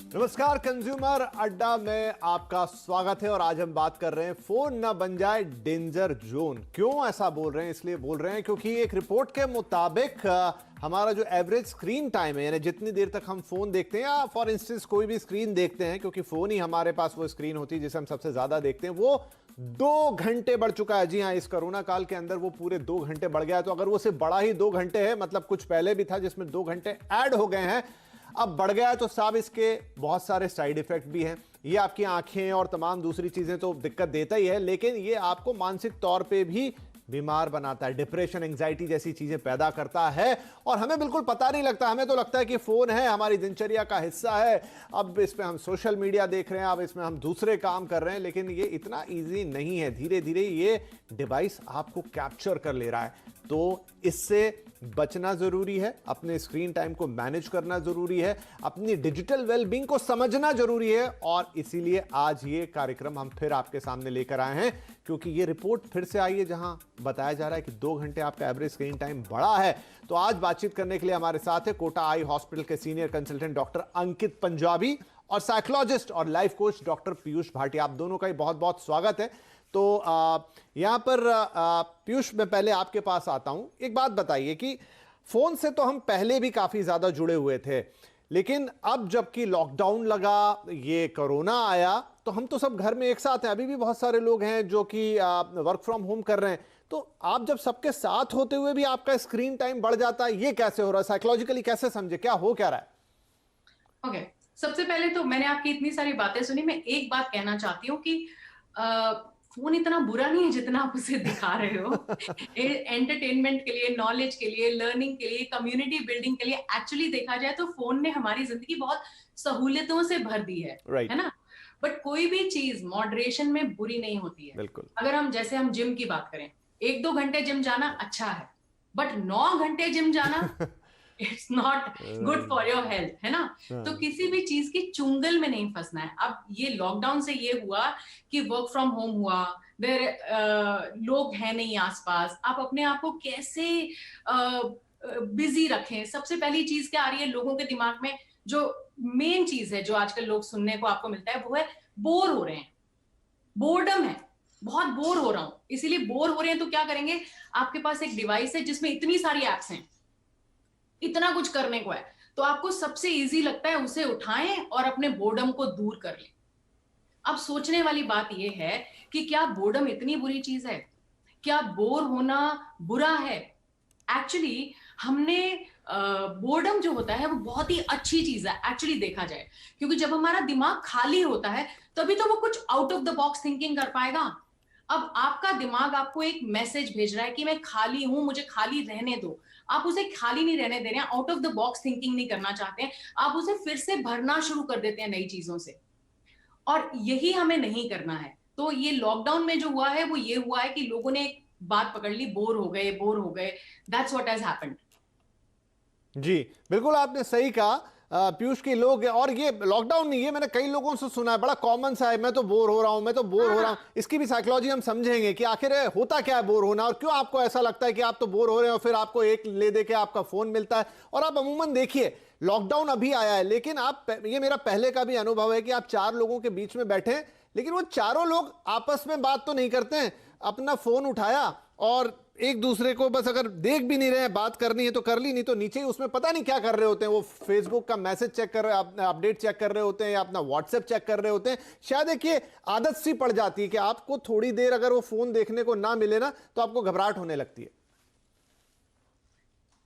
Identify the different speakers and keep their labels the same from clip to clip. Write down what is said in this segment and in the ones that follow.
Speaker 1: नमस्कार, कंज्यूमर अड्डा में आपका स्वागत है। और आज हम बात कर रहे हैं फोन ना बन जाए डेंजर जोन। क्यों ऐसा बोल रहे हैं? इसलिए बोल रहे हैं क्योंकि एक रिपोर्ट के मुताबिक हमारा जो एवरेज स्क्रीन टाइम है, यानी जितनी देर तक हम फोन देखते हैं या फॉर इंस्टेंस कोई भी स्क्रीन देखते हैं, क्योंकि फोन ही हमारे पास वो स्क्रीन होती है जिसे हम सबसे ज्यादा देखते हैं, वो 2 घंटे बढ़ चुका है। जी हाँ, इस कोरोना काल के अंदर वो पूरे 2 घंटे बढ़ गया है। तो अगर वो सिर्फ बड़ा ही 2 घंटे है, मतलब कुछ पहले भी था जिसमें 2 घंटे ऐड हो गए हैं, अब बढ़ गया है, तो साहब इसके बहुत सारे साइड इफेक्ट भी हैं। ये आपकी आंखें और तमाम दूसरी चीजें तो दिक्कत देता ही है, लेकिन ये आपको मानसिक तौर पे भी बीमार बनाता है। डिप्रेशन, एंजाइटी जैसी चीजें पैदा करता है और हमें बिल्कुल पता नहीं लगता। हमें तो लगता है कि फोन है, हमारी दिनचर्या का हिस्सा है, अब इसमें हम सोशल मीडिया देख रहे हैं, अब इसमें हम दूसरे काम कर रहे हैं, लेकिन ये इतना इजी नहीं है। धीरे धीरे ये डिवाइस आपको कैप्चर कर ले रहा है। तो इससे बचना जरूरी है, अपने स्क्रीन टाइम को मैनेज करना जरूरी है, अपनी डिजिटल वेलबींग को समझना जरूरी है। और इसीलिए आज ये कार्यक्रम हम फिर आपके सामने लेकर आए हैं, क्योंकि ये रिपोर्ट फिर से आई है जहां बताया जा रहा है कि 2 घंटे आपका एवरेज स्क्रीन टाइम बढ़ा है। तो आज बातचीत करने के लिए हमारे साथ है कोटा आई हॉस्पिटल के सीनियर कंसल्टेंट डॉक्टर अंकित पंजाबी और साइकोलॉजिस्ट और life coach doctor Piyush Bhatia. आप दोनों का ही बहुत बहुत स्वागत है। तो यहां पर पीयूष, मैं पहले आपके पास आता हूं। एक बात बताइए कि फोन से तो हम पहले भी काफी ज्यादा जुड़े हुए थे, लेकिन अब जबकि लॉकडाउन लगा, ये कोरोना आया, तो हम तो सब घर में एक साथ हैं। अभी भी बहुत सारे लोग हैं जो कि वर्क फ्रॉम होम कर रहे हैं। तो आप जब सबके साथ होते हुए भी आपका स्क्रीन टाइम बढ़ जाता है, ये कैसे हो रहा है? साइकोलॉजिकली कैसे समझे, क्या हो क्या रहा है?
Speaker 2: ओके, सबसे पहले तो मैंने आपकी इतनी सारी बातें सुनी। मैं एक बात कहना चाहती हूँ कि फोन इतना बुरा नहीं है जितना आप उसे दिखा रहे हो। एंटरटेनमेंट के लिए, नॉलेज के लिए, लर्निंग के लिए, कम्युनिटी बिल्डिंग के लिए एक्चुअली देखा जाए तो फोन ने हमारी जिंदगी बहुत सहूलियतों से भर दी है
Speaker 1: राइट।
Speaker 2: है ना। बट कोई भी चीज मॉडरेशन में बुरी नहीं होती है।
Speaker 1: बिल्कुल।
Speaker 2: अगर हम जिम की बात करें, 1-2 घंटे जिम जाना अच्छा है, बट 9 घंटे जिम जाना it's not good for your health, है ना। तो किसी भी चीज की चुंगल में नहीं फंसना है। अब ये लॉकडाउन से ये हुआ कि वर्क फ्रॉम होम हुआ, देर लोग हैं नहीं आसपास, आप अपने आप को कैसे बिजी रखें। सबसे पहली चीज क्या आ रही है लोगों के दिमाग में? जो मेन चीज है जो आजकल लोग सुनने को आपको मिलता है वो है बोर हो रहे हैं। बोर्डम है, बहुत बोर हो रहा हूं। इसीलिए बोर हो रहे हैं तो क्या करेंगे, आपके पास एक डिवाइस है जिसमें इतनी सारी एप्स हैं, इतना कुछ करने को है, तो आपको सबसे इजी लगता है उसे उठाएं और अपने बोर्डम को दूर कर लें। अब सोचने वाली बात यह है कि क्या बोर्डम इतनी बुरी चीज है? क्या बोर होना बुरा है? एक्चुअली हमने बोर्डम जो होता है वो बहुत ही अच्छी चीज है एक्चुअली देखा जाए, क्योंकि जब हमारा दिमाग खाली होता है तभी तो वो कुछ out of the box thinking कर पाएगा। अब आपका दिमाग आपको एक मैसेज भेज रहा है कि मैं खाली हूं, मुझे खाली रहने दो। आप उसे खाली नहीं रहने दे रहे हैं, out of the box thinking नहीं करना चाहते हैं, आप उसे फिर से भरना शुरू कर देते हैं नई चीजों से। और यही हमें नहीं करना है। तो ये लॉकडाउन में जो हुआ है वो ये हुआ है कि लोगों ने एक बात पकड़ ली, बोर हो गए, बोर हो गए। That's what has happened.
Speaker 1: जी, बिल्कुल आपने सही कहा पीयूष की। लोग, और ये लॉकडाउन नहीं, ये मैंने कई लोगों से सुना है, बड़ा कॉमन सा है, मैं तो बोर हो रहा हूं, मैं तो बोर हो रहा हूं। इसकी भी साइकोलॉजी हम समझेंगे कि आखिर होता क्या है बोर होना, और क्यों आपको ऐसा लगता है कि आप तो बोर हो रहे हो, फिर आपको एक ले दे के आपका फोन मिलता है। और आप अमूमन देखिए, लॉकडाउन अभी आया है, लेकिन आप, ये मेरा पहले का भी अनुभव है कि आप 4 लोगों के बीच में बैठे हैं, लेकिन वो चारों लोग आपस में बात तो नहीं करते हैं। अपना फोन उठाया और एक दूसरे को बस, अगर देख भी नहीं रहे हैं, बात करनी है तो कर ली, नहीं तो नीचे ही उसमें पता नहीं क्या कर रहे होते हैं। वो फेसबुक का मैसेज चेक कर रहे हैं, अपना अपडेट चेक कर रहे होते हैं, या अपना व्हाट्सएप चेक कर रहे होते हैं। शायद एक ये आदत सी पड़ जाती है कि आपको थोड़ी देर अगर वो फोन देखने को ना मिले ना, तो आपको घबराहट होने लगती है।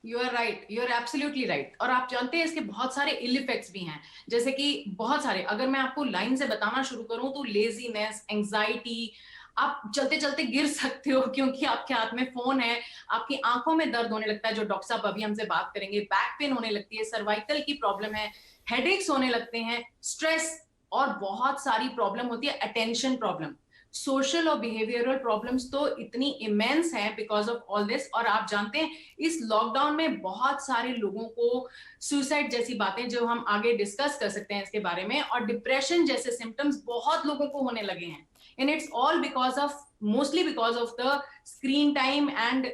Speaker 2: You are right, you are absolutely right. और आप जानते हैं इसके बहुत सारे इल इफेक्ट्स भी हैं, जैसे कि बहुत सारे, अगर मैं आपको लाइन से बताना शुरू करूं तो लेजीनेस, एंजाइटी, आप चलते चलते गिर सकते हो क्योंकि आपके हाथ में फोन है। आपकी आंखों में दर्द होने लगता है, जो डॉक्टर साहब अभी हमसे बात करेंगे। बैक पेन होने लगती है, सर्वाइकल की प्रॉब्लम है, हेडेक्स होने लगते हैं, स्ट्रेस, और बहुत सारी प्रॉब्लम होती है, अटेंशन प्रॉब्लम, सोशल और बिहेवियरल प्रॉब्लम्स तो इतनी इमेंस हैं बिकॉज ऑफ ऑल दिस। और आप जानते हैं इस लॉकडाउन में बहुत सारे लोगों को सुसाइड जैसी बातें, जो हम आगे डिस्कस कर सकते हैं इसके बारे में, और डिप्रेशन जैसे सिम्टम्स बहुत लोगों को होने लगे हैं। And it's all because of, mostly because of the screen time and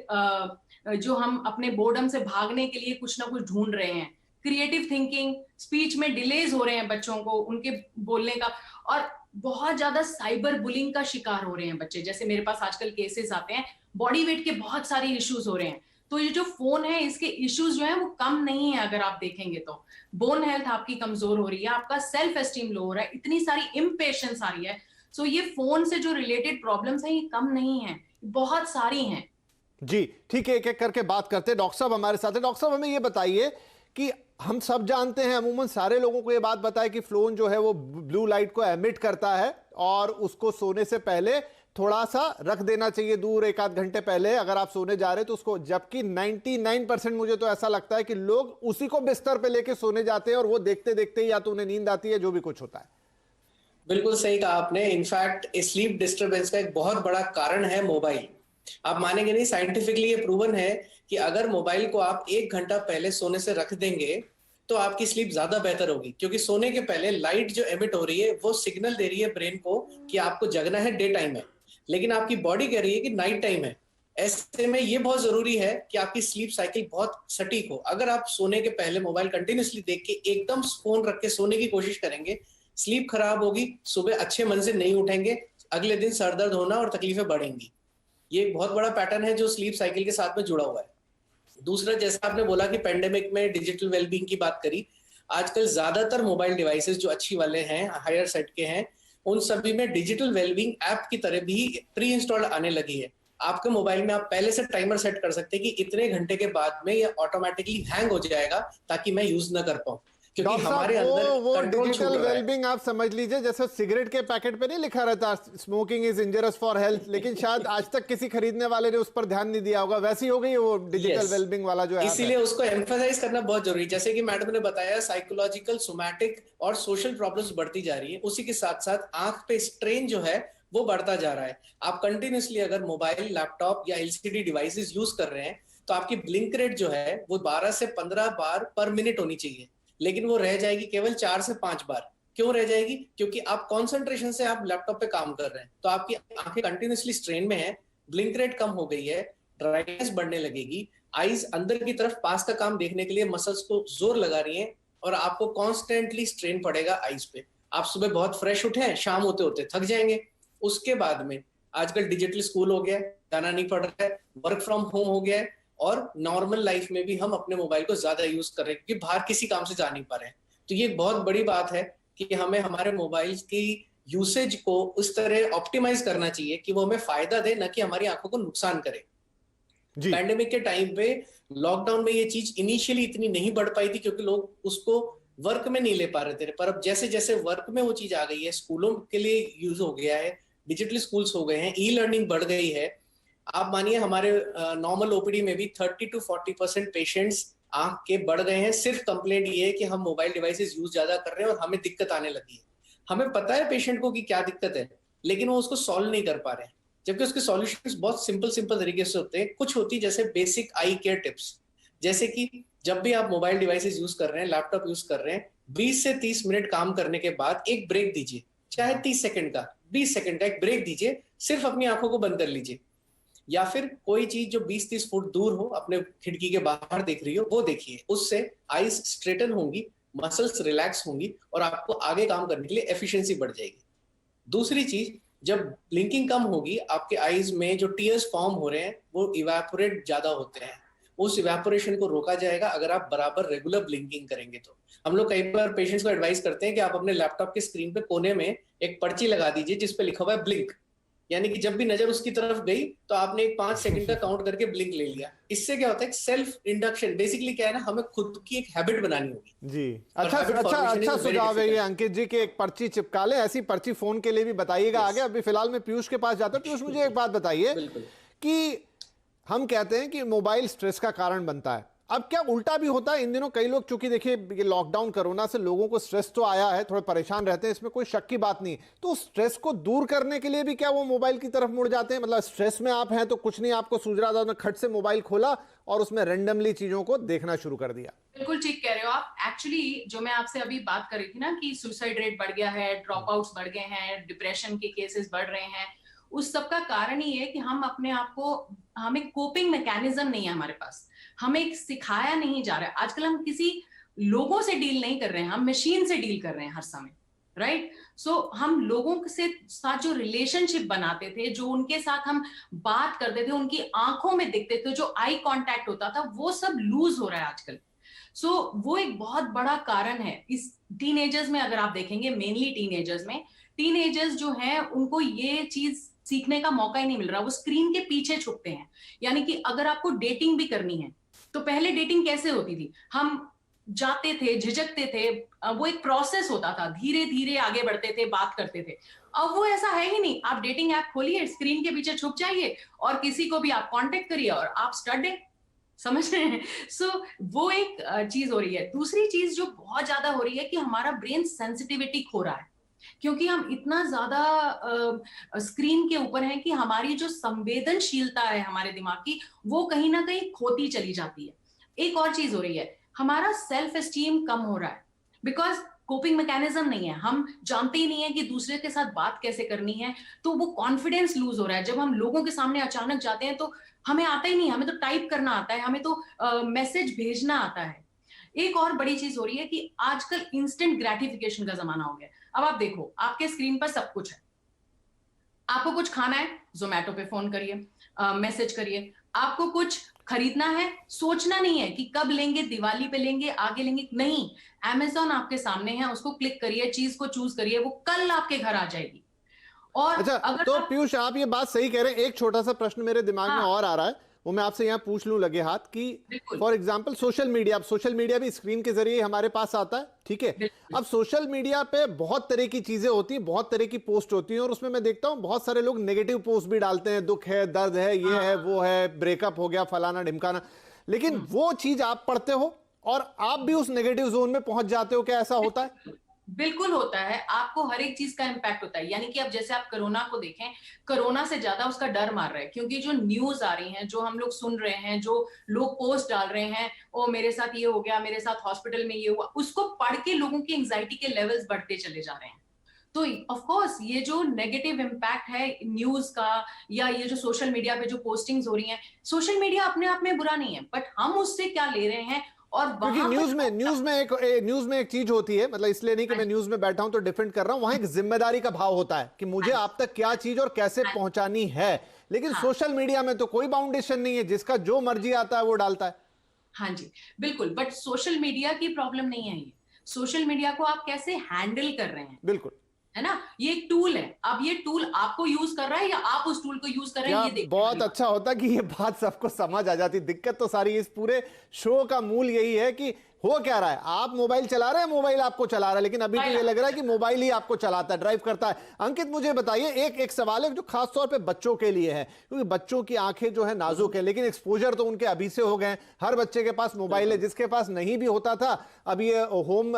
Speaker 2: जो हम अपने बोर्डम से भागने के लिए कुछ ना कुछ ढूंढ रहे हैं। क्रिएटिव थिंकिंग, स्पीच में डिलेज हो रहे हैं बच्चों को उनके बोलने का, और बहुत ज्यादा साइबर बुलिंग का शिकार हो रहे हैं बच्चे। जैसे मेरे पास आजकल केसेस आते हैं, बॉडी वेट के बहुत सारे इश्यूज हो रहे हैं। तो ये जो फोन है इसके इश्यूज जो है वो कम नहीं है। अगर आप देखेंगे तो बोन हेल्थ आपकी कमजोर हो रही है, आपका सेल्फ एस्टीम लो हो रहा है, इतनी सारी इम्पेशंस आ रही है। सो ये फोन से जो रिलेटेड प्रॉब्लम्स हैं ये कम नहीं है, बहुत सारी हैं।
Speaker 1: जी ठीक है, एक एक करके बात करते हैं। डॉक्टर साहब हमारे साथ है। डॉक्टर साहब हमें ये बताइए कि हम सब जानते हैं, अमूमन सारे लोगों को ये बात बताए कि फोन जो है वो ब्लू लाइट को एमिट करता है और उसको सोने से पहले थोड़ा सा रख देना चाहिए दूर, एक आध घंटे पहले अगर आप सोने जा रहे हैं तो उसको। जबकि 99% मुझे तो ऐसा लगता है कि लोग उसी को बिस्तर पे लेके सोने जाते हैं और वो देखते देखते ही या तो उन्हें नींद आती है, जो भी कुछ होता है।
Speaker 3: बिल्कुल सही कहा आपने। इनफैक्ट स्लीप डिस्टरबेंस का एक बहुत बड़ा कारण है मोबाइल। आप मानेंगे नहीं, साइंटिफिकली ये प्रूवन है कि अगर मोबाइल को आप 1 घंटा पहले सोने से रख देंगे तो आपकी स्लीप ज्यादा बेहतर होगी, क्योंकि सोने के पहले लाइट जो एमिट हो रही है वो सिग्नल दे रही है ब्रेन को कि आपको जगना है, डे टाइम है, लेकिन आपकी बॉडी कह रही है कि नाइट टाइम है। ऐसे में ये बहुत जरूरी है कि आपकी स्लीप साइकिल बहुत सटीक हो। अगर आप सोने के पहले मोबाइल कंटिन्यूसली देख के एकदम फोन रख के सोने की कोशिश करेंगे, स्लीप खराब होगी, सुबह अच्छे मन से नहीं उठेंगे, अगले दिन सर दर्द होना और तकलीफें बढ़ेंगी। ये एक बहुत बड़ा पैटर्न है जो स्लीप साइकिल के साथ में जुड़ा हुआ है। दूसरा, जैसा आपने बोला कि पेंडेमिक में डिजिटल वेलबींग की बात करी, आजकल ज्यादातर मोबाइल डिवाइसेस जो अच्छी वाले हैं, हायर सेट के हैं, उन सभी में डिजिटल वेलबींग ऐप की तरह भी प्री इंस्टॉल्ड आने लगी है। आपके मोबाइल में आप पहले से टाइमर सेट कर सकते हैं कि इतने घंटे के बाद में ये ऑटोमेटिकली हैंग हो जाएगा ताकि मैं यूज न कर पाऊं, क्योंकि हमारे अंदर
Speaker 1: वो
Speaker 3: कंट्रोल छूट
Speaker 1: डिजिटल
Speaker 3: रहा है।
Speaker 1: वेलबींग आप समझ लीजिए जैसे सिगरेट के पैकेट पे नहीं लिखा रहता smoking is injurious for health, लेकिन शायद आज तक किसी खरीदने वाले ने उस पर ध्यान नहीं दिया होगा। वैसी हो गई वो डिजिटल
Speaker 3: Yes.
Speaker 1: वेलबींग वाला जो है।
Speaker 3: इसीलिए उसको एम्फसाइज करना बहुत जरूरी है। जैसे कि मैडम ने बताया, साइकोलॉजिकल, सोमैटिक और सोशल प्रॉब्लम्स बढ़ती जा रही है, उसी के साथ साथ आंख पे स्ट्रेन जो है वो बढ़ता जा रहा है। आप कंटिन्यूसली अगर मोबाइल, लैपटॉप या एलसीडी डिवाइसेस यूज कर रहे हैं तो आपकी ब्लिंक रेट जो है वो 12 से 15 बार पर मिनट होनी चाहिए, लेकिन वो रह जाएगी केवल 4 से 5 बार। क्यों रह जाएगी? क्योंकि आप कॉन्सेंट्रेशन से आप लैपटॉप पे काम कर रहे हैं, तो आपकी आंखें कंटिन्यूसली स्ट्रेन में है, ब्लिंक रेट कम हो गई है, ड्राइनेस बढ़ने लगेगी, आईज अंदर की तरफ पास का काम देखने के लिए मसल्स को जोर लगा रही हैं और आपको कॉन्स्टेंटली स्ट्रेन पड़ेगा आईज पे। आप सुबह बहुत फ्रेश उठे हैं, शाम होते होते थक जाएंगे। उसके बाद में आजकल डिजिटल स्कूल हो गया, जाना नहीं पड़ रहा है, वर्क फ्रॉम होम हो गया है, और नॉर्मल लाइफ में भी हम अपने मोबाइल को ज्यादा यूज कर रहे हैं क्योंकि बाहर किसी काम से जा नहीं पा रहे हैं। तो ये बहुत बड़ी बात है कि हमें हमारे मोबाइल की यूसेज को उस तरह ऑप्टिमाइज करना चाहिए कि वो हमें फायदा दे, न कि हमारी आंखों को नुकसान करे। पैंडेमिक के टाइम पे, लॉकडाउन में ये चीज इनिशियली इतनी नहीं बढ़ पाई थी क्योंकि लोग उसको वर्क में नहीं ले पा रहे थे, पर अब जैसे जैसे वर्क में वो चीज आ गई है, स्कूलों के लिए यूज हो गया है, डिजिटल स्कूल्स हो गए हैं, ई लर्निंग बढ़ गई है। आप मानिए हमारे नॉर्मल ओपीडी में भी 30 to 40% पेशेंट्स आंख के बढ़ गए हैं। सिर्फ कंप्लेंट ये है कि हम मोबाइल डिवाइसेस यूज ज्यादा कर रहे हैं और हमें दिक्कत आने लगी है। हमें पता है पेशेंट को कि क्या दिक्कत है, लेकिन वो उसको सॉल्व नहीं कर पा रहे हैं, जबकि उसके सॉल्यूशंस बहुत सिंपल तरीके से होते हैं। कुछ होती है जैसे बेसिक आई केयर टिप्स, जैसे कि जब भी आप मोबाइल डिवाइसेस यूज कर रहे हैं, लैपटॉप यूज कर रहे हैं, 20 से 30 मिनट काम करने के बाद एक ब्रेक दीजिए, चाहे 30 सेकंड का, 20 सेकंड का एक ब्रेक दीजिए, सिर्फ अपनी आंखों को बंद कर लीजिए। या फिर कोई चीज जो 20-30 फुट दूर हो, अपने खिड़की के बाहर देख रही हो, वो देखिए। उससे आईज स्ट्रेटन होंगी, मसल्स रिलैक्स होंगी और आपको आगे काम करने के लिए एफिशिएंसी बढ़ जाएगी। दूसरी चीज, जब ब्लिंकिंग कम होगी, आपके आईज में जो टीयर्स फॉर्म हो रहे हैं वो इवेपोरेट ज्यादा होते हैं, उस इवेपोरेशन को रोका जाएगा अगर आप बराबर रेगुलर ब्लिंकिंग करेंगे। तो हम लोग कई बार पेशेंट्स को एडवाइस करते हैं कि आप अपने लैपटॉप के स्क्रीन पे कोने में एक पर्ची लगा दीजिए जिसपे लिखा हुआ है ब्लिंक, यानी कि जब भी नजर उसकी तरफ गई तो आपने एक 5 सेकंड का काउंट करके ब्लिंक ले लिया। इससे क्या होता है, सेल्फ इंडक्शन, बेसिकली क्या है ना, हमें खुद की एक हैबिट बनानी होगी
Speaker 1: जी। अच्छा सुझाव है ये अंकित जी के एक पर्ची चिपका ले। ऐसी पर्ची फोन के लिए भी बताइएगा आगे। अभी फिलहाल मैं पीयूष के पास जाता हूँ। पीयूष, मुझे एक बात बताइए कि हम कहते हैं कि मोबाइल स्ट्रेस का कारण बनता है, अब क्या उल्टा भी होता है? इन दिनों कई लोग, चूंकि देखिए ये लॉकडाउन कोरोना से लोगों को स्ट्रेस तो आया है, थोड़े परेशान रहते हैं, इसमें कोई शक की बात नहीं, तो स्ट्रेस को दूर करने के लिए भी क्या वो मोबाइल की तरफ मुड़ जाते हैं? मतलब स्ट्रेस में आप हैं तो कुछ नहीं आपको सूझ रहा था, उसने खट से मोबाइल खोला और उसमें रैंडमली चीजों को देखना शुरू कर दिया।
Speaker 2: बिल्कुल ठीक कह रहे हो आप। एक्चुअली जो मैं आपसे अभी बात कर रही थी ना कि सुसाइड रेट बढ़ गया है, ड्रॉप आउट्स बढ़ गए हैं, डिप्रेशन के केसेस बढ़ रहे हैं, उस सब का कारण ही है कि हम अपने आप को, हमें कोपिंग मैकेनिज्म नहीं है हमारे पास, हमें सिखाया नहीं जा रहा है। आजकल हम किसी लोगों से डील नहीं कर रहे हैं, हम मशीन से डील कर रहे हैं हर समय, राइट? सो हम लोगों से साथ जो रिलेशनशिप बनाते थे, जो उनके साथ हम बात करते थे, उनकी आंखों में दिखते थे, जो आई कांटेक्ट होता था, वो सब लूज हो रहा है आजकल। सो वो एक बहुत बड़ा कारण है इस टीनेजर्स में। अगर आप देखेंगे मेनली टीनेजर्स में, टीनेजर्स जो हैं उनको ये चीज सीखने का मौका ही नहीं मिल रहा, वो स्क्रीन के पीछे छुपते हैं। यानी कि अगर आपको डेटिंग भी करनी है तो पहले डेटिंग कैसे होती थी, हम जाते थे, झिझकते थे, वो एक प्रोसेस होता था, धीरे धीरे आगे बढ़ते थे, बात करते थे। अब वो ऐसा है ही नहीं, आप डेटिंग ऐप खोलिए, स्क्रीन के पीछे छुप जाइए और किसी को भी आप कांटेक्ट करिए और आप स्टड है, समझ रहे हैं? सो वो एक चीज हो रही है। दूसरी चीज जो बहुत ज्यादा हो रही है कि हमारा ब्रेन सेंसिटिविटी खो रहा है, क्योंकि हम इतना ज्यादा स्क्रीन के ऊपर हैं कि हमारी जो संवेदनशीलता है हमारे दिमाग की, वो कहीं ना कहीं खोती चली जाती है। एक और चीज हो रही है, हमारा सेल्फ एस्टीम कम हो रहा है, बिकॉज कोपिंग मैकेनिज्म नहीं है, हम जानते ही नहीं है कि दूसरे के साथ बात कैसे करनी है, तो वो कॉन्फिडेंस लूज हो रहा है। जब हम लोगों के सामने अचानक जाते हैं तो हमें आता ही नहीं, हमें तो टाइप करना आता है, हमें तो मैसेज भेजना आता है। एक और बड़ी चीज हो रही है कि आजकल इंस्टेंट ग्रेटिफिकेशन का जमाना हो गया। अब आप देखो, आपके स्क्रीन पर सब कुछ है, आपको कुछ खाना है, जोमेटो पे फोन करिए, मैसेज करिए। आपको कुछ खरीदना है, सोचना नहीं है कि कब लेंगे, दिवाली पे लेंगे, आगे लेंगे, नहीं, अमेज़न आपके सामने है, उसको क्लिक करिए, चीज को चूज करिए, वो कल आपके घर आ जाएगी। और
Speaker 1: अच्छा,
Speaker 2: अगर
Speaker 1: तो
Speaker 2: आप,
Speaker 1: पीयूष आप ये बात सही कह रहे हैं। एक छोटा सा प्रश्न मेरे दिमाग में
Speaker 2: हाँ,
Speaker 1: और आ रहा है, वो मैं आपसे यहाँ पूछ लूं लगे हाथ कि
Speaker 2: बिल्कुल
Speaker 1: फॉर एग्जाम्पल सोशल मीडिया भी स्क्रीन के जरिए हमारे पास आता है, ठीक है।
Speaker 2: बिल्कुल।
Speaker 1: अब सोशल मीडिया पे बहुत तरह की चीजें होती हैं, बहुत तरह की पोस्ट होती हैं, और उसमें मैं देखता हूं बहुत सारे लोग नेगेटिव पोस्ट भी डालते हैं, दुख है, दर्द है, ये है, वो है, ब्रेकअप हो गया, फलाना ढिमकाना। लेकिन वो चीज आप पढ़ते हो और आप भी उस नेगेटिव जोन में पहुंच जाते हो, क्या ऐसा होता है?
Speaker 2: बिल्कुल होता है, आपको हर एक चीज का इम्पैक्ट होता है। यानी कि अब जैसे आप कोरोना को देखें, कोरोना से ज्यादा उसका डर मार रहा है, क्योंकि जो न्यूज आ रही है, जो हम लोग सुन रहे हैं, जो लोग पोस्ट डाल रहे हैं, ओ मेरे साथ ये हो गया, मेरे साथ हॉस्पिटल में ये हुआ, उसको पढ़ के लोगों की एंजाइटी के लेवल्स बढ़ते चले जा रहे हैं। तो ऑफ कोर्स ये जो नेगेटिव इम्पैक्ट है न्यूज का, या ये जो सोशल मीडिया पे जो पोस्टिंग्स हो रही हैं, सोशल मीडिया अपने आप में बुरा नहीं है, बट हम उससे क्या ले रहे हैं। और
Speaker 1: क्योंकि
Speaker 2: वहां पर
Speaker 1: न्यूज में एक चीज होती है, मतलब इसलिए नहीं कि मैं न्यूज में बैठा हूं तो डिफेंड कर रहा हूं, वहां एक जिम्मेदारी का भाव होता है कि मुझे आप तक क्या चीज और कैसे पहुंचानी है। लेकिन
Speaker 2: हाँ,
Speaker 1: सोशल मीडिया में तो कोई बाउंडेशन नहीं है, जिसका जो मर्जी आता है वो डालता है।
Speaker 2: हाँ जी, बिल्कुल। बट सोशल मीडिया की प्रॉब्लम नहीं है ये, सोशल मीडिया को आप कैसे हैंडल कर रहे हैं,
Speaker 1: बिल्कुल।
Speaker 2: है ना? ये एक टूल है, अब ये टूल आपको यूज कर रहा है या आप उस टूल को यूज कर रहे हैं,
Speaker 1: क्या
Speaker 2: ये देखने
Speaker 1: बहुत
Speaker 2: वाली बात।
Speaker 1: अच्छा होता कि ये बात सबको समझ आ जाती। दिक्कत तो सारी इस पूरे शो का मूल यही है कि हो क्या रहा है, आप मोबाइल चला रहे हैं, मोबाइल आपको चला रहा है, लेकिन अभी तो ये लग रहा है कि मोबाइल ही आपको चलाता है, ड्राइव करता है। अंकित, मुझे बताइए, एक सवाल है जो खास तौर पे बच्चों के लिए है, क्योंकि बच्चों की आंखें जो है नाजुक है, लेकिन एक्सपोजर तो उनके अभी से हो गए हैं। हर बच्चे के पास मोबाइल है, जिसके पास नहीं भी होता था, अब ये होम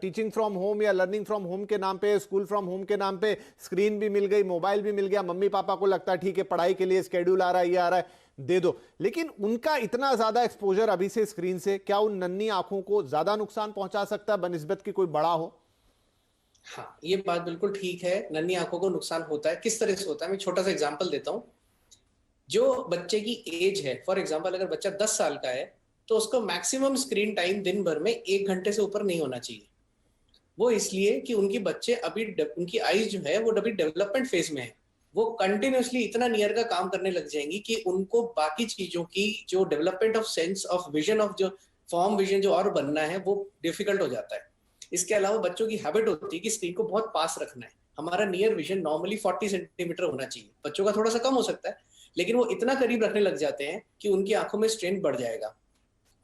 Speaker 1: टीचिंग फ्रॉम होम या लर्निंग फ्रॉम होम के नाम पे, स्कूल फ्रॉम होम के नाम पे स्क्रीन भी मिल गई, मोबाइल भी मिल गया। मम्मी पापा को लगता है ठीक है, पढ़ाई के लिए स्केड्यूल आ रहा है, ये आ रहा है, दे दो। लेकिन उनका इतना ज्यादा एक्सपोजर अभी से स्क्रीन से, क्या उन नन्ही आंखों को ज्यादा नुकसान पहुंचा सकता है बनिस्बत की कोई बड़ा हो?
Speaker 3: हाँ, ये बात बिल्कुल ठीक है, नन्ही आंखों को नुकसान होता है। किस तरह से होता है, मैं छोटा सा एग्जांपल देता हूँ। जो बच्चे की एज है, फॉर एग्जांपल अगर बच्चा 10 साल का है, तो उसको मैक्सिमम स्क्रीन टाइम दिन भर में 1 घंटे से ऊपर नहीं होना चाहिए। वो इसलिए कि उनकी बच्चे अभी उनकी आईज जो है वो अभी डेवलपमेंट फेज में है। वो कंटिन्यूअसली इतना नियर का काम करने लग जाएंगी कि उनको बाकी चीजों की जो development of sense of vision of जो फॉर्म विजन जो और बनना है वो डिफिकल्ट हो जाता है। इसके अलावा बच्चों की हैबिट होती है कि स्क्रीन को बहुत पास रखना है। हमारा नियर विजन नॉर्मली 40 सेंटीमीटर होना चाहिए, बच्चों का थोड़ा सा कम हो सकता है, लेकिन वो इतना करीब रखने लग जाते हैं कि उनकी आंखों में स्ट्रेन बढ़ जाएगा।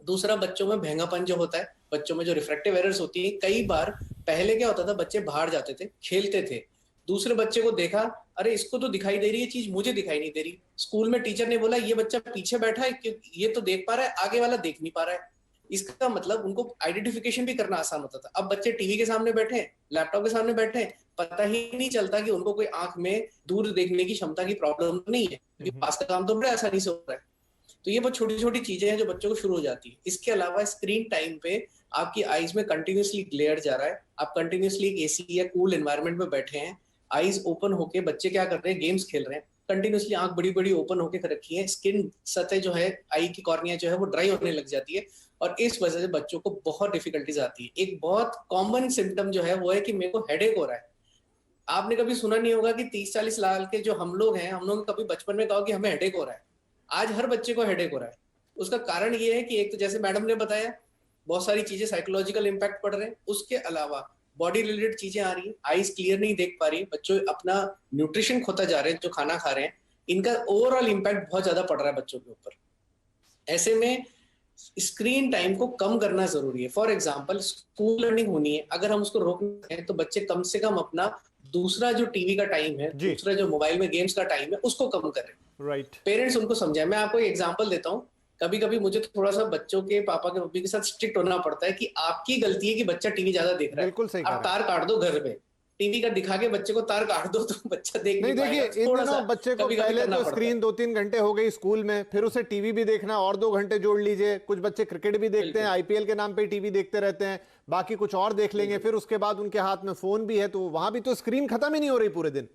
Speaker 3: दूसरा, बच्चों में भेंगापन जो होता है, बच्चों में जो रिफ्रैक्टिव एरर्स होती है, कई बार पहले क्या होता था, बच्चे बाहर जाते थे, खेलते थे, दूसरे बच्चे को देखा, अरे इसको तो दिखाई दे रही है चीज, मुझे दिखाई नहीं दे रही। स्कूल में टीचर ने बोला ये बच्चा पीछे बैठा है, ये तो देख पा रहा है, आगे वाला देख नहीं पा रहा है। इसका मतलब उनको आइडेंटिफिकेशन भी करना आसान होता था। अब बच्चे टीवी के सामने बैठे हैं, लैपटॉप के सामने बैठे हैं, पता ही नहीं चलता कि उनको कोई आंख में दूर देखने की क्षमता की प्रॉब्लम नहीं है, क्योंकि पास का काम तो बड़ा आसानी से हो रहा है। तो ये बहुत छोटी छोटी चीजें हैं जो बच्चों को शुरू हो जाती है। इसके अलावा स्क्रीन टाइम पे आपकी आईज में कंटिन्यूसली ग्लेयर जा रहा है, आप कंटिन्यूसली एसी या कूल एनवायरनमेंट में बैठे हैं, आईज ओपन होके बच्चे क्या कर रहे हैं, गेम्स खेल रहे हैं, कंटिन्यूसली आंख बड़ी बड़ी ओपन होके रखी है, स्किन सतह जो है, आई की कॉर्निया जो है वो ड्राई होने लग जाती है। और इस वजह से बच्चों को बहुत डिफिकल्टीज आती है। एक बहुत कॉमन सिम्टम जो है वो है कि मेरे को हेडेक हो रहा है। आपने कभी सुना नहीं होगा कि 30-40 साल के जो हम लोग हैं, हम लोगों ने कभी बचपन में कहा कि हमें हेडेक हो रहा है। आज हर बच्चे को हेडेक हो रहा है। उसका कारण ये है कि एक तो जैसे मैडम ने बताया, बहुत सारी चीजें साइकोलॉजिकल इम्पैक्ट पड़ रहे हैं, उसके अलावा बॉडी रिलेटेड चीजें आ रही हैं, आईज क्लियर नहीं देख पा रही, बच्चों अपना न्यूट्रिशन खोता जा रहे हैं जो खाना खा रहे हैं, इनका ओवरऑल इम्पैक्ट बहुत ज्यादा पड़ रहा है बच्चों के ऊपर। ऐसे में स्क्रीन टाइम को कम करना जरूरी है। फॉर एग्जाम्पल, स्कूल लर्निंग होनी है, अगर हम उसको रोकना है तो बच्चे कम से कम अपना दूसरा जो टीवी का टाइम है, दूसरा जो मोबाइल में गेम्स का टाइम है, उसको कम करें।
Speaker 1: राइट।
Speaker 3: पेरेंट्स उनको समझाएं। मैं आपको एक एग्जांपल देता हूँ। कभी कभी मुझे थोड़ा सा बच्चों के पापा के मम्मी के साथ स्ट्रिक्ट होना पड़ता है कि आपकी गलती है कि बच्चा टीवी ज्यादा देख रहा है,
Speaker 1: बिल्कुल सही
Speaker 3: आप तार काट दो घर में, टीवी का दिखा के बच्चे को तार काट दो तो बच्चा देख नहीं
Speaker 1: देखिए,
Speaker 3: पाएगा।
Speaker 1: इन
Speaker 3: थोड़ा
Speaker 1: दिनों
Speaker 3: सा
Speaker 1: बच्चे को
Speaker 3: कभी-कभी
Speaker 1: पहले
Speaker 3: करना
Speaker 1: तो
Speaker 3: पड़ता है।
Speaker 1: स्क्रीन 2-3 घंटे हो गई स्कूल में, फिर उसे टीवी भी देखना और 2 घंटे जोड़ लीजिए। कुछ बच्चे क्रिकेट भी देखते हैं, आईपीएल के नाम पे टीवी देखते रहते हैं, बाकी कुछ और देख लेंगे, फिर उसके बाद उनके हाथ में फोन भी है, तो वहां भी तो स्क्रीन खत्म ही नहीं हो रही पूरे दिन।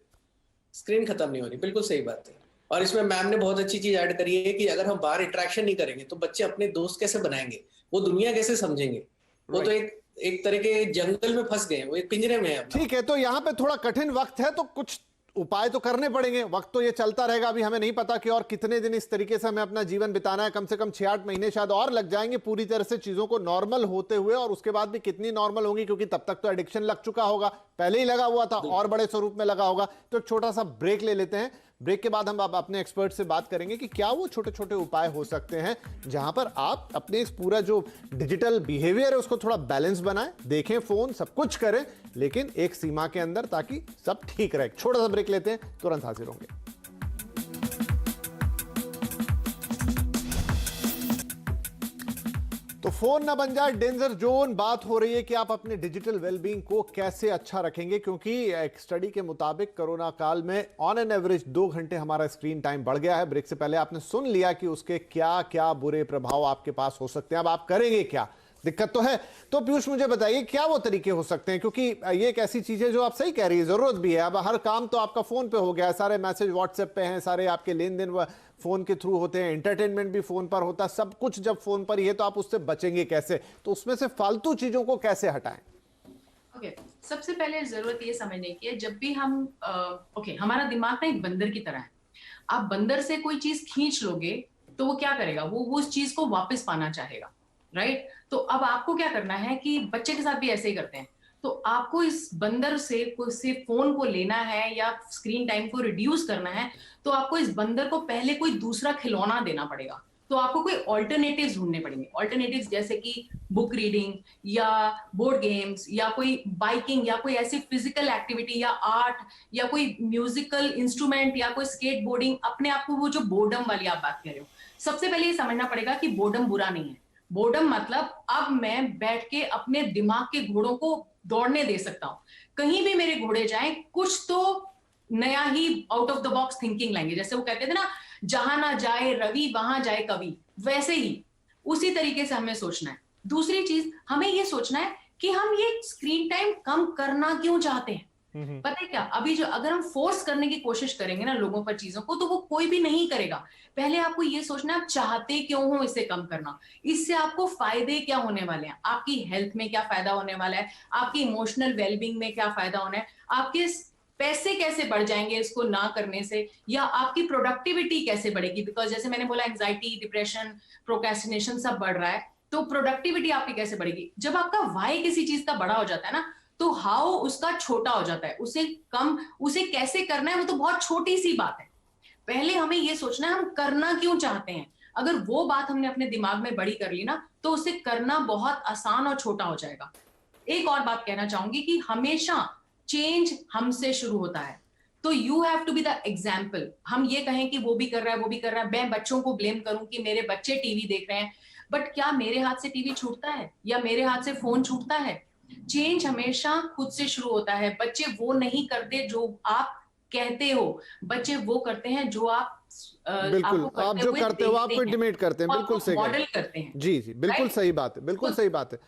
Speaker 3: स्क्रीन खत्म नहीं हो रही, बिल्कुल सही बात है। और इसमें मैम ने बहुत अच्छी चीज ऐड करी है कि अगर हम बाहर इंटरेक्शन नहीं करेंगे तो बच्चे अपने दोस्त कैसे बनाएंगे, वो दुनिया कैसे समझेंगे। वो तो एक तरह के जंगल में फंस गए हैं, वो एक पिंजरे में है।
Speaker 1: ठीक है, तो यहाँ पे थोड़ा कठिन वक्त है, तो कुछ उपाय तो करने पड़ेंगे। वक्त तो ये चलता रहेगा, अभी हमें नहीं पता कि और कितने दिन इस तरीके से हमें अपना जीवन बिताना है। कम से कम 6-8 महीने शायद और लग जाएंगे पूरी तरह से चीजों को नॉर्मल होते हुए, और उसके बाद भी कितनी नॉर्मल होंगी, क्योंकि तब तक तो एडिक्शन लग चुका होगा, पहले ही लगा हुआ था और बड़े स्वरूप में लगा होगा। तो एक छोटा सा ब्रेक ले लेते हैं। ब्रेक के बाद हम अब अपने एक्सपर्ट से बात करेंगे कि क्या वो छोटे छोटे उपाय हो सकते हैं जहां पर आप अपने इस पूरा जो डिजिटल बिहेवियर है उसको थोड़ा बैलेंस बनाएं, देखें फोन, सब कुछ करें, लेकिन एक सीमा के अंदर, ताकि सब ठीक रहे। छोटा सा ब्रेक लेते हैं, तुरंत हाजिर होंगे। तो फोन ना बन जाए डेंजर जोन। बात हो रही है कि आप अपने डिजिटल वेलबींग को कैसे अच्छा रखेंगे, क्योंकि एक स्टडी के मुताबिक कोरोना काल में ऑन एन एवरेज 2 घंटे हमारा स्क्रीन टाइम बढ़ गया है। ब्रेक से पहले आपने सुन लिया कि उसके क्या क्या बुरे प्रभाव आपके पास हो सकते हैं। अब आप करेंगे क्या, दिक्कत तो है। तो पीयूष मुझे बताइए क्या वो तरीके हो सकते हैं, क्योंकि ये एक ऐसी चीज है जो आप सही कह रही है, जरूरत भी है। अब हर काम तो आपका फोन पे हो गया है, सारे मैसेज व्हाट्सएप पे हैं, सारे आपके लेन देन फोन के थ्रू होते हैं, एंटरटेनमेंट भी फोन पर होता है, सब कुछ जब फोन पर ही है तो आप उससे बचेंगे कैसे, तो उसमें से फालतू चीजों को कैसे हटाएं?
Speaker 2: सबसे पहले जरूरत ये समझने की है, जब भी हम हमारा दिमाग ना एक बंदर की तरह है। आप बंदर से कोई चीज खींच लोगे तो वो क्या करेगा, वो उस चीज को वापस पाना चाहेगा, राइट। तो अब आपको क्या करना है कि बच्चे के साथ भी ऐसे ही करते हैं, तो आपको इस बंदर से फोन को लेना है या स्क्रीन टाइम को रिड्यूस करना है, तो आपको इस बंदर को पहले कोई दूसरा खिलौना देना पड़ेगा। तो आपको कोई ऑल्टरनेटिव्स ढूंढने पड़ेंगे। ऑल्टरनेटिव्स जैसे कि बुक रीडिंग या बोर्ड गेम्स या कोई बाइकिंग या कोई ऐसी फिजिकल एक्टिविटी या आर्ट या कोई म्यूजिकल इंस्ट्रूमेंट या कोई स्केट बोर्डिंग। अपने आप को वो जो बोर्डम वाली आप बात कर रहे हो, सबसे पहले ये समझना पड़ेगा कि बोर्डम बुरा नहीं है। बोर्डम मतलब अब मैं बैठ के अपने दिमाग के घोड़ों को दौड़ने दे सकता हूं, कहीं भी मेरे घोड़े जाएं, कुछ तो नया ही out of the box thinking लाएंगे। जैसे वो कहते थे ना, जहां ना जाए रवि वहां जाए कवि, वैसे ही उसी तरीके से हमें सोचना है। दूसरी चीज, हमें ये सोचना है कि हम ये स्क्रीन टाइम कम करना क्यों चाहते हैं। पता है क्या, अभी जो अगर हम फोर्स करने की कोशिश करेंगे ना लोगों पर चीजों को, तो वो कोई भी नहीं करेगा। पहले आपको ये सोचना है आप चाहते क्यों हो इसे कम करना, इससे आपको फायदे क्या होने वाले हैं, आपकी हेल्थ में क्या फायदा होने वाला है, आपकी इमोशनल वेलबींग में क्या फायदा होना है, आपके पैसे कैसे बढ़ जाएंगे इसको ना करने से, या आपकी प्रोडक्टिविटी कैसे बढ़ेगी। बिकॉज जैसे मैंने बोला, एंजाइटी, डिप्रेशन, प्रोक्रेस्टिनेशन सब बढ़ रहा है, तो प्रोडक्टिविटी आपकी कैसे बढ़ेगी। जब आपका वाई किसी चीज का बड़ा हो जाता है ना, तो हाउ उसका छोटा हो जाता है। उसे कैसे करना है वो तो बहुत छोटी सी बात है। पहले हमें ये सोचना है हम करना क्यों चाहते हैं। अगर वो बात हमने अपने दिमाग में बड़ी कर ली ना, तो उसे करना बहुत आसान और छोटा हो जाएगा। एक और बात कहना चाहूंगी कि हमेशा चेंज हमसे शुरू होता है, तो you have to be the example. हम ये कहें कि वो भी कर रहा है, वो भी कर रहा है, मैं बच्चों को ब्लेम करूं कि मेरे बच्चे टीवी देख रहे हैं, बट क्या मेरे हाथ से टीवी छूटता है या मेरे हाथ से फोन छूटता है। चेंज हमेशा खुद से शुरू होता है। बच्चे वो नहीं करते जो आप कहते हो, बच्चे वो करते हैं जो आप
Speaker 1: बिल्कुल, आप जो करते हो आपको इंटिमेट करते हैं। बिल्कुल सही
Speaker 2: मॉडल करते हैं।
Speaker 1: जी जी, बिल्कुल सही बात है, बिल्कुल सही बात है।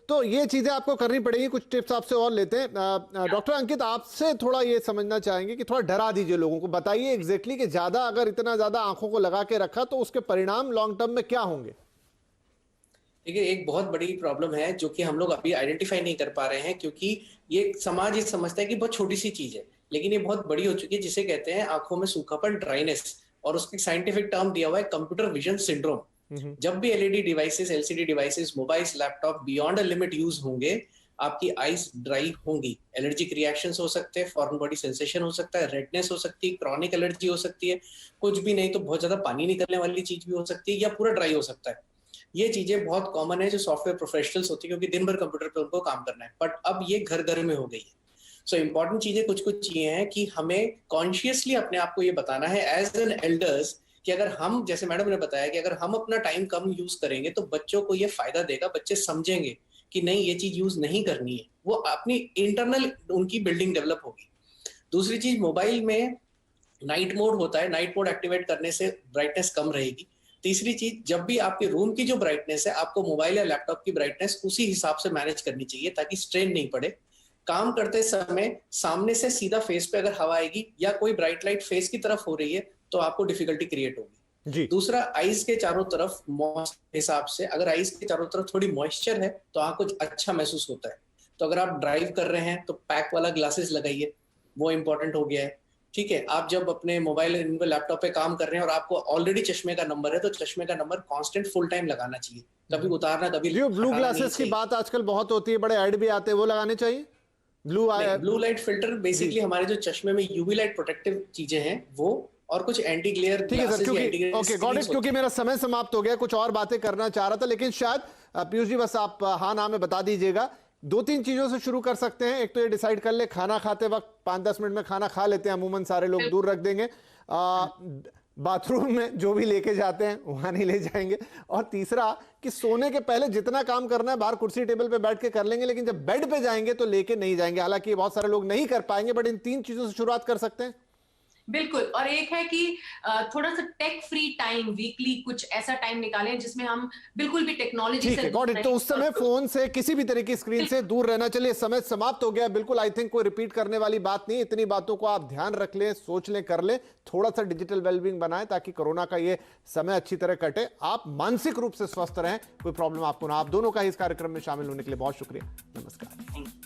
Speaker 1: तो ये चीजें आपको करनी पड़ेगी। कुछ टिप्स आपसे और लेते हैं। डॉक्टर अंकित, आपसे थोड़ा ये समझना चाहेंगे कि थोड़ा डरा दीजिए लोगों को, बताइए एग्जैक्टली कि ज्यादा, अगर इतना ज्यादा आंखों को लगा के रखा तो उसके परिणाम लॉन्ग टर्म में क्या होंगे।
Speaker 3: देखिए, एक बहुत बड़ी प्रॉब्लम है जो कि हम लोग अभी आइडेंटिफाई नहीं कर पा रहे हैं, क्योंकि ये समाज ये समझता है कि बहुत छोटी सी चीज है, लेकिन ये बहुत बड़ी हो चुकी है, जिसे कहते हैं आंखों में सूखापन, ड्राइनेस। और उसकी साइंटिफिक टर्म दिया हुआ है कंप्यूटर विजन सिंड्रोम। जब भी LED devices, LCD devices, mobiles, laptop beyond a limit use होंगे, आपकी आईज ड्राई होंगी, एलर्जिक रिएक्शंस हो सकते हैं, फॉरेन बॉडी सेंसेशन हो सकता है, रेडनेस हो सकती है, क्रॉनिक एलर्जी हो सकती है, कुछ भी नहीं तो बहुत ज्यादा पानी निकलने वाली चीज भी हो सकती है, या पूरा ड्राई हो सकता है। ये चीजें बहुत कॉमन है जो सॉफ्टवेयर प्रोफेशनल्स होती है, क्योंकि दिन भर कंप्यूटर पे उनको काम करना है, बट अब ये घर घर में हो गई है। सो इंपॉर्टेंट चीजें कुछ कुछ ये हैं कि हमें कॉन्शियसली अपने आप को ये बताना है एज एन एल्डर्स कि अगर हम, जैसे मैडम ने बताया, कि अगर हम अपना टाइम कम यूज करेंगे तो बच्चों को ये फायदा देगा, बच्चे समझेंगे कि नहीं ये चीज यूज नहीं करनी है, वो अपनी इंटरनल उनकी बिल्डिंग डेवलप होगी। दूसरी चीज, मोबाइल में नाइट मोड होता है, नाइट मोड एक्टिवेट करने से ब्राइटनेस कम रहेगी। तीसरी चीज, जब भी आपके रूम की जो ब्राइटनेस है, आपको मोबाइल या लैपटॉप की ब्राइटनेस उसी हिसाब से मैनेज करनी चाहिए ताकि स्ट्रेन नहीं पड़े। काम करते समय सामने से सीधा फेस पे अगर हवा आएगी या कोई ब्राइट लाइट फेस की तरफ हो रही है तो आपको डिफिकल्टी क्रिएट होगी
Speaker 1: जी।
Speaker 3: दूसरा, आईज के चारों तरफ हिसाब से, अगर आईज के चारों तरफ थोड़ी मॉइस्चर है तो आपको अच्छा महसूस होता है। तो अगर आप ड्राइव कर रहे हैं तो पैक वाला ग्लासेस लगाइए, वो इंपॉर्टेंट हो गया है। ठीक है, आप जब अपने मोबाइल लैपटॉप पे काम कर रहे हैं और आपको ऑलरेडी चश्मे का नंबर है तो चश्मे का नंबर कांस्टेंट फुल टाइम लगाना चाहिए, कभी उतारना, कभी
Speaker 1: जो ब्लू
Speaker 3: हटाना नहीं
Speaker 1: ग्लासेस की
Speaker 3: चाहिए।
Speaker 1: बात आजकल बहुत होती है, बड़े ऐड भी आते हैं, वो लगाने चाहिए।
Speaker 3: ब्लू लाइट फिल्टर बेसिकली हमारे जो चश्मे में यूवी लाइट प्रोटेक्टिव चीजें हैं वो, और कुछ एंटी ग्लेयर
Speaker 1: ठीक है सर,
Speaker 3: ग्लासेस या एंटी
Speaker 1: क्योंकि
Speaker 3: ग्लेयर
Speaker 1: ओके गॉट इट, क्योंकि मेरा समय समाप्त हो गया, कुछ और बातें करना चाह रहा था, लेकिन शायद पीयूष जी बस आप हाँ ना में बता दीजिएगा। 2-3 चीजों से शुरू कर सकते हैं। एक तो ये डिसाइड कर ले, खाना खाते वक्त 5-10 मिनट में खाना खा लेते हैं, अमूमन सारे लोग दूर रख देंगे। बाथरूम में जो भी लेके जाते हैं वहां नहीं ले जाएंगे। और तीसरा कि सोने के पहले जितना काम करना है बाहर कुर्सी टेबल पे बैठ के कर लेंगे, लेकिन जब बेड पे जाएंगे तो लेके नहीं जाएंगे। हालांकि बहुत सारे लोग नहीं कर पाएंगे, बट इन 3 चीजों से शुरुआत कर सकते हैं।
Speaker 2: बिल्कुल। और एक है कि थोड़ा सा टेक फ्री टाइम, वीकली कुछ ऐसा टाइम निकालें जिसमें हम बिल्कुल भी टेक्नोलॉजी
Speaker 1: ठीक है, गॉट इट। तो उस समय फोन से, किसी भी तरह की स्क्रीन से दूर रहना। चलिए, समय समाप्त हो गया। बिल्कुल आई थिंक कोई रिपीट करने वाली बात नहीं। इतनी बातों को आप ध्यान रख लें, सोच लें, कर लें। थोड़ा सा डिजिटल वेलबींग बनाएं ताकि कोरोना का ये समय अच्छी तरह कटे, आप मानसिक रूप से स्वस्थ रहें, कोई प्रॉब्लम आपको ना। आप दोनों का इस कार्यक्रम में शामिल होने के लिए बहुत शुक्रिया। नमस्कार।